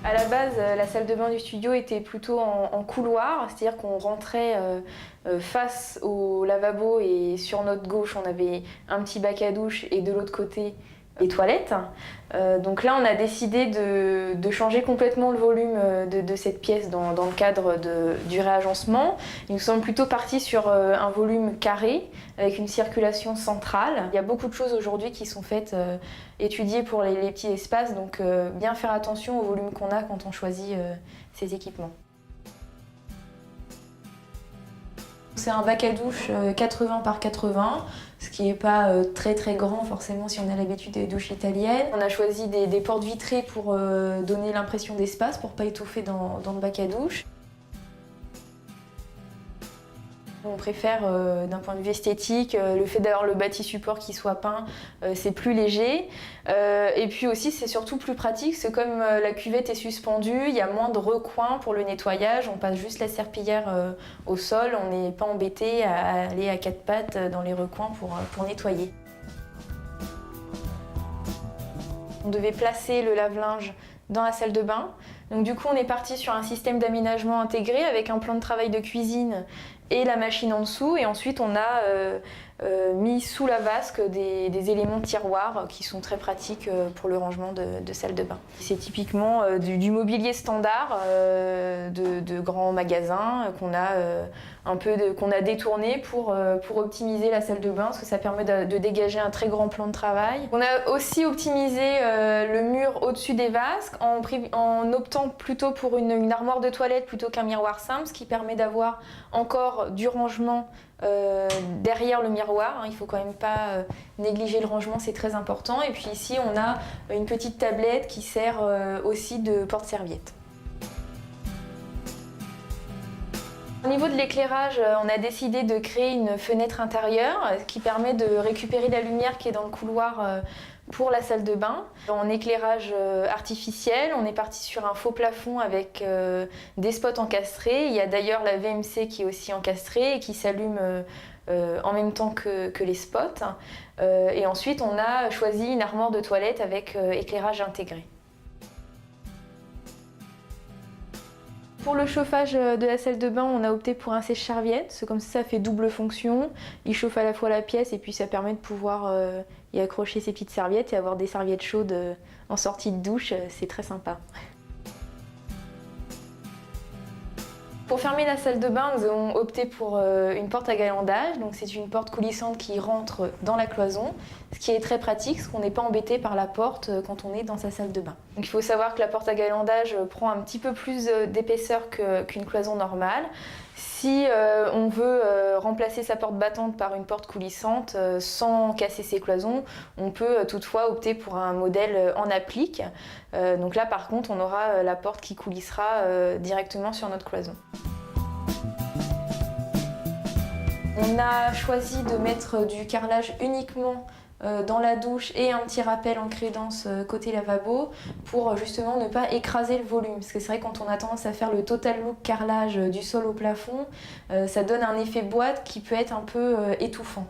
À la base, la salle de bain du studio était plutôt en couloir, c'est-à-dire qu'on rentrait face au lavabo et sur notre gauche, on avait un petit bac à douche et de l'autre côté, les toilettes. Donc là, on a décidé de changer complètement le volume de cette pièce dans le cadre du réagencement. Nous sommes plutôt partis sur un volume carré avec une circulation centrale. Il y a beaucoup de choses aujourd'hui qui sont faites, étudiées pour les petits espaces, donc bien faire attention au volume qu'on a quand on choisit ces équipements. C'est un bac à douche 80 par 80, ce qui n'est pas très grand forcément si on a l'habitude des douches italiennes. On a choisi des portes vitrées pour donner l'impression d'espace, pour ne pas étouffer dans le bac à douche. On préfère, d'un point de vue esthétique, le fait d'avoir le bâti support qui soit peint, c'est plus léger. Et puis aussi, c'est surtout plus pratique, c'est comme la cuvette est suspendue, il y a moins de recoins pour le nettoyage, on passe juste la serpillière au sol, on n'est pas embêté à aller à quatre pattes dans les recoins pour nettoyer. On devait placer le lave-linge dans la salle de bain. Donc du coup, on est parti sur un système d'aménagement intégré avec un plan de travail de cuisine et la machine en dessous. Et ensuite, on a mis sous la vasque des éléments de tiroir qui sont très pratiques pour le rangement de salle de bain. C'est typiquement du mobilier standard de grands magasins qu'on a détourné pour optimiser la salle de bain, parce que ça permet de dégager un très grand plan de travail. On a aussi optimisé le mur au-dessus des vasques en optant plutôt pour une armoire de toilette plutôt qu'un miroir simple, ce qui permet d'avoir encore du rangement derrière le miroir. Il ne faut quand même pas négliger le rangement, c'est très important. Et puis ici, on a une petite tablette qui sert aussi de porte-serviette. Au niveau de l'éclairage, on a décidé de créer une fenêtre intérieure qui permet de récupérer la lumière qui est dans le couloir pour la salle de bain. En éclairage artificiel, on est parti sur un faux plafond avec des spots encastrés. Il y a d'ailleurs la VMC qui est aussi encastrée et qui s'allume en même temps que les spots. Et ensuite, on a choisi une armoire de toilette avec éclairage intégré. Pour le chauffage de la salle de bain, on a opté pour un sèche-serviette, c'est comme ça fait double fonction. Il chauffe à la fois la pièce et puis ça permet de pouvoir y accrocher ses petites serviettes et avoir des serviettes chaudes en sortie de douche, c'est très sympa. Pour fermer la salle de bain, nous avons opté pour une porte à galandage. Donc c'est une porte coulissante qui rentre dans la cloison, ce qui est très pratique, parce qu'on n'est pas embêté par la porte quand on est dans sa salle de bain. Donc il faut savoir que la porte à galandage prend un petit peu plus d'épaisseur qu'une cloison normale. Si on veut remplacer sa porte battante par une porte coulissante sans casser ses cloisons, on peut toutefois opter pour un modèle en applique. Donc là par contre on aura la porte qui coulissera directement sur notre cloison. On a choisi de mettre du carrelage uniquement dans la douche et un petit rappel en crédence côté lavabo pour justement ne pas écraser le volume, parce que c'est vrai quand on a tendance à faire le total look carrelage du sol au plafond, ça donne un effet boîte qui peut être un peu étouffant.